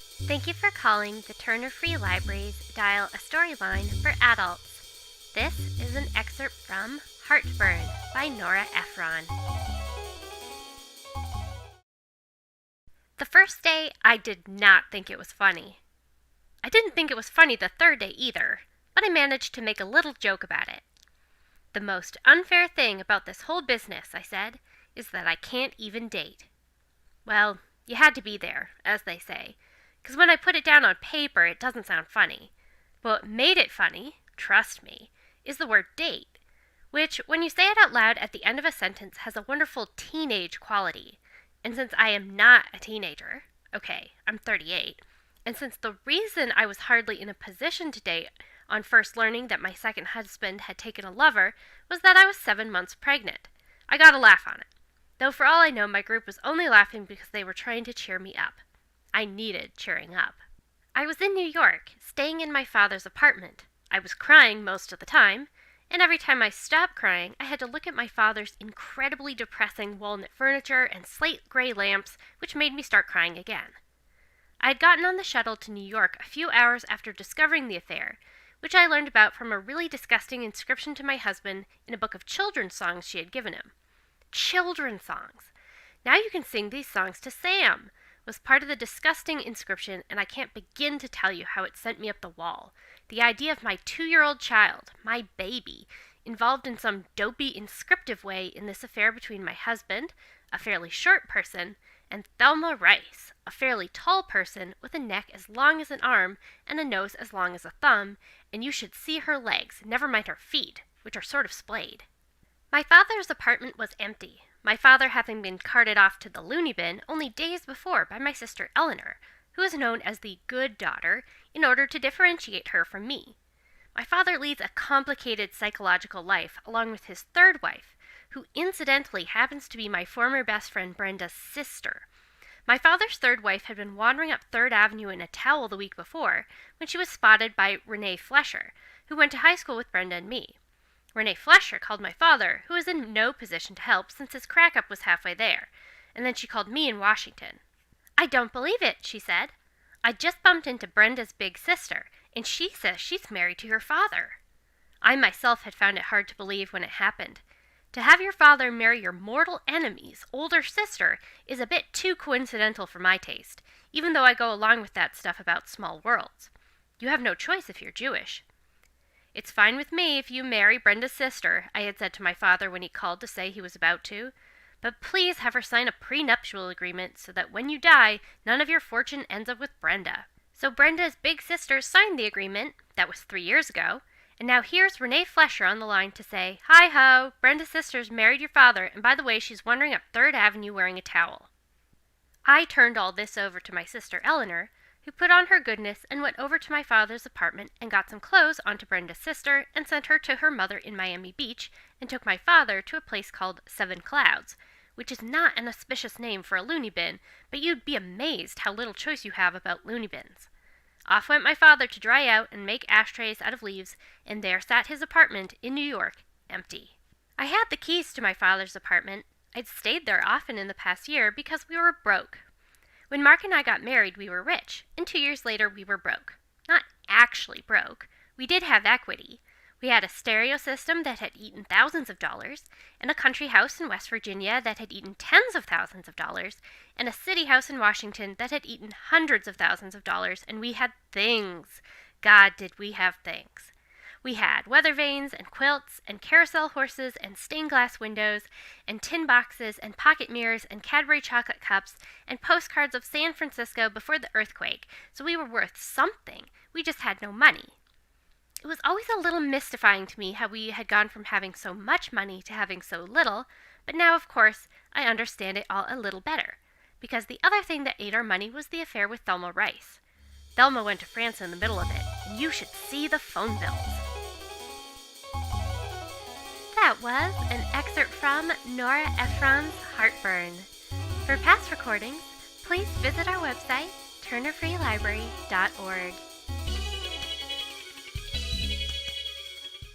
Thank you for calling the Turner Free Library's Dial a Storyline for Adults. This is an excerpt from Heartburn by Nora Ephron. The first day, I did not think it was funny. I didn't think it was funny the third day either, but I managed to make a little joke about it. The most unfair thing about this whole business, I said, is that I can't even date. Well, you had to be there, as they say, because when I put it down on paper, it doesn't sound funny. But what made it funny, trust me, is the word date, which, when you say it out loud at the end of a sentence, has a wonderful teenage quality. And since I am not a teenager, okay, I'm 38, and since the reason I was hardly in a position to date on first learning that my second husband had taken a lover was that I was 7 months pregnant, I got a laugh on it. Though for all I know, my group was only laughing because they were trying to cheer me up. I needed cheering up. I was in New York, staying in my father's apartment. I was crying most of the time, and every time I stopped crying, I had to look at my father's incredibly depressing walnut furniture and slate gray lamps, which made me start crying again. I had gotten on the shuttle to New York a few hours after discovering the affair, which I learned about from a really disgusting inscription to my husband in a book of children's songs she had given him. Children's songs! Now you can sing these songs to Sam! Was part of the disgusting inscription, and I can't begin to tell you how it sent me up the wall. The idea of my 2-year-old child, my baby, involved in some dopey, inscriptive way in this affair between my husband, a fairly short person, and Thelma Rice, a fairly tall person with a neck as long as an arm and a nose as long as a thumb, and you should see her legs, never mind her feet, which are sort of splayed. My father's apartment was empty, my father having been carted off to the loony bin only days before by my sister Eleanor, who is known as the good daughter, in order to differentiate her from me. My father leads a complicated psychological life along with his third wife, who incidentally happens to be my former best friend Brenda's sister. My father's third wife had been wandering up 3rd Avenue in a towel the week before when she was spotted by Renee Flesher, who went to high school with Brenda and me. Renee Flesher called my father, who was in no position to help since his crack-up was halfway there, and then she called me in Washington. "I don't believe it," she said. "I just bumped into Brenda's big sister, and she says she's married to your father." I myself had found it hard to believe when it happened. To have your father marry your mortal enemy's older sister is a bit too coincidental for my taste, even though I go along with that stuff about small worlds. You have no choice if you're Jewish. "It's fine with me if you marry Brenda's sister," I had said to my father when he called to say he was about to. "But please have her sign a prenuptial agreement so that when you die, none of your fortune ends up with Brenda." So Brenda's big sister signed the agreement, that was 3 years ago, and now here's Renee Flesher on the line to say, "Hi-ho, Brenda's sister's married your father, and by the way, she's wandering up 3rd Avenue wearing a towel." I turned all this over to my sister Eleanor, who put on her goodness and went over to my father's apartment and got some clothes onto Brenda's sister and sent her to her mother in Miami Beach and took my father to a place called 7 Clouds, which is not an auspicious name for a loony bin, but you'd be amazed how little choice you have about loony bins. Off went my father to dry out and make ashtrays out of leaves, and there sat his apartment in New York, empty. I had the keys to my father's apartment. I'd stayed there often in the past year because we were broke. When Mark and I got married, we were rich, and 2 years later we were broke. Not actually broke. We did have equity. We had a stereo system that had eaten thousands of dollars, and a country house in West Virginia that had eaten tens of thousands of dollars, and a city house in Washington that had eaten hundreds of thousands of dollars, and we had things. God, did we have things. We had weather vanes and quilts and carousel horses and stained glass windows and tin boxes and pocket mirrors and Cadbury chocolate cups and postcards of San Francisco before the earthquake, so we were worth something. We just had no money. It was always a little mystifying to me how we had gone from having so much money to having so little, but now, of course, I understand it all a little better, because the other thing that ate our money was the affair with Thelma Rice. Thelma went to France in the middle of it, and you should see the phone bills. That was an excerpt from Nora Ephron's Heartburn. For past recordings, please visit our website, turnerfreelibrary.org.